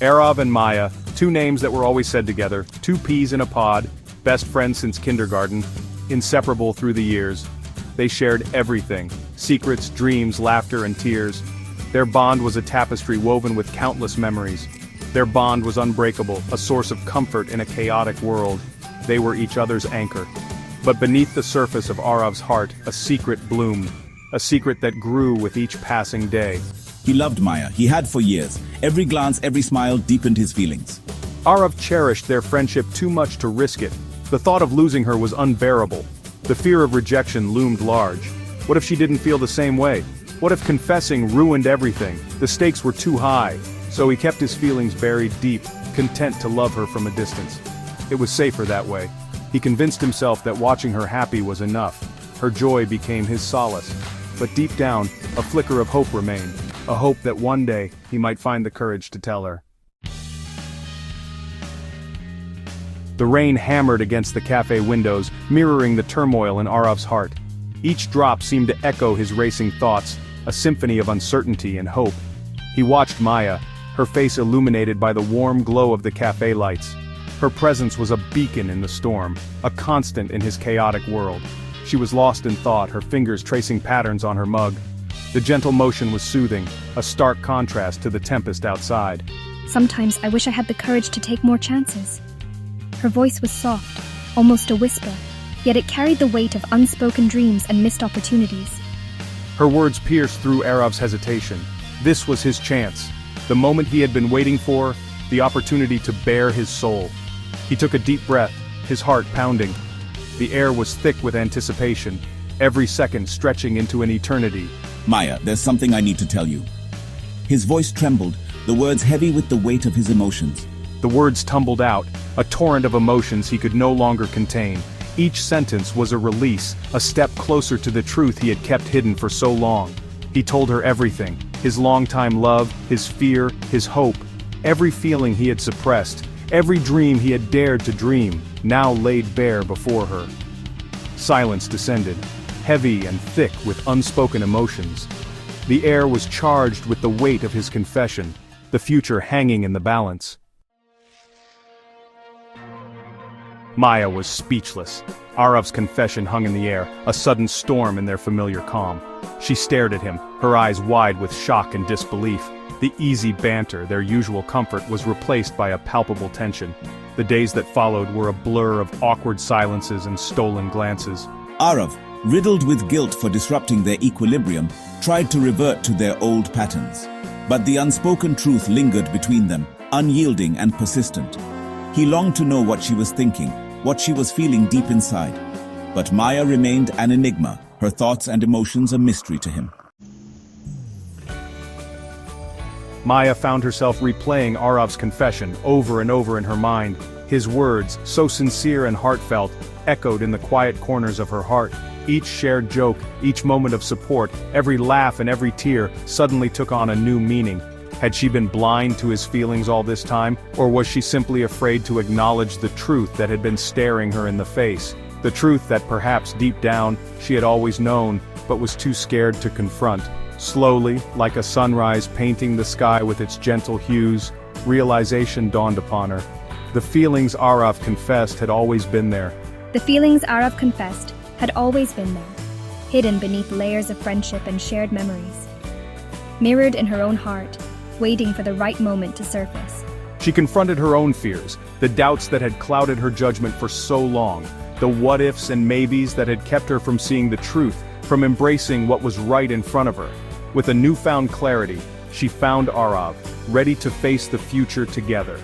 Aarav and Maya, two names that were always said together, two peas in a pod, best friends since kindergarten, inseparable through the years. They shared everything, secrets, dreams, laughter, and tears. Their bond was a tapestry woven with countless memories. Their bond was unbreakable, a source of comfort in a chaotic world. They were each other's anchor. But beneath the surface of Aarav's heart, a secret bloomed. A secret that grew with each passing day. He loved Maya, he had for years. Every glance, every smile deepened his feelings. Aarav cherished their friendship too much to risk it. The thought of losing her was unbearable. The fear of rejection loomed large. What if she didn't feel the same way? What if confessing ruined everything? The stakes were too high. So he kept his feelings buried deep, content to love her from a distance. It was safer that way. He convinced himself that watching her happy was enough. Her joy became his solace. But deep down, a flicker of hope remained. A hope that one day, he might find the courage to tell her. The rain hammered against the cafe windows, mirroring the turmoil in Aarav's heart. Each drop seemed to echo his racing thoughts, a symphony of uncertainty and hope. He watched Maya, her face illuminated by the warm glow of the cafe lights. Her presence was a beacon in the storm, a constant in his chaotic world. She was lost in thought, her fingers tracing patterns on her mug. The gentle motion was soothing, a stark contrast to the tempest outside. Sometimes I wish I had the courage to take more chances. Her voice was soft, almost a whisper, yet it carried the weight of unspoken dreams and missed opportunities. Her words pierced through Aarav's hesitation. This was his chance, the moment he had been waiting for, the opportunity to bare his soul. He took a deep breath, his heart pounding. The air was thick with anticipation, every second stretching into an eternity. Maya, there's something I need to tell you. His voice trembled, the words heavy with the weight of his emotions. The words tumbled out, a torrent of emotions he could no longer contain. Each sentence was a release, a step closer to the truth he had kept hidden for so long. He told her everything, his longtime love, his fear, his hope. Every feeling he had suppressed, every dream he had dared to dream, now laid bare before her. Silence descended, heavy and thick with unspoken emotions. The air was charged with the weight of his confession, the future hanging in the balance. Maya was speechless. Aarav's confession hung in the air, a sudden storm in their familiar calm. She stared at him, her eyes wide with shock and disbelief. The easy banter, their usual comfort, was replaced by a palpable tension. The days that followed were a blur of awkward silences and stolen glances. Aarav, riddled with guilt for disrupting their equilibrium, tried to revert to their old patterns. But the unspoken truth lingered between them, unyielding and persistent. He longed to know what she was thinking, what she was feeling deep inside. But Maya remained an enigma, her thoughts and emotions a mystery to him. Maya found herself replaying Aarav's confession over and over in her mind. His words, so sincere and heartfelt, echoed in the quiet corners of her heart. Each shared joke, each moment of support, every laugh and every tear suddenly took on a new meaning. Had she been blind to his feelings all this time, or was she simply afraid to acknowledge the truth that had been staring her in the face? The truth that perhaps deep down, she had always known, but was too scared to confront. Slowly, like a sunrise painting the sky with its gentle hues, realization dawned upon her. The feelings Aarav confessed had always been there. The feelings Aarav confessed had always been there, hidden beneath layers of friendship and shared memories. Mirrored in her own heart, waiting for the right moment to surface. She confronted her own fears, the doubts that had clouded her judgment for so long, the what-ifs and maybes that had kept her from seeing the truth, from embracing what was right in front of her. With a newfound clarity, she found Aarav, ready to face the future together.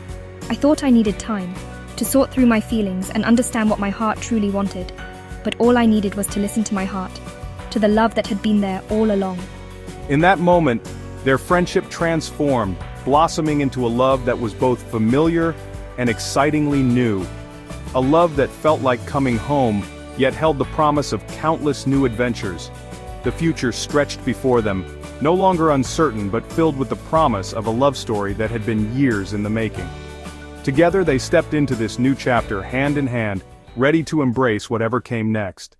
I thought I needed time to sort through my feelings and understand what my heart truly wanted. But all I needed was to listen to my heart, to the love that had been there all along. In that moment, their friendship transformed, blossoming into a love that was both familiar and excitingly new. A love that felt like coming home, yet held the promise of countless new adventures. The future stretched before them, no longer uncertain but filled with the promise of a love story that had been years in the making. Together they stepped into this new chapter hand in hand, ready to embrace whatever came next.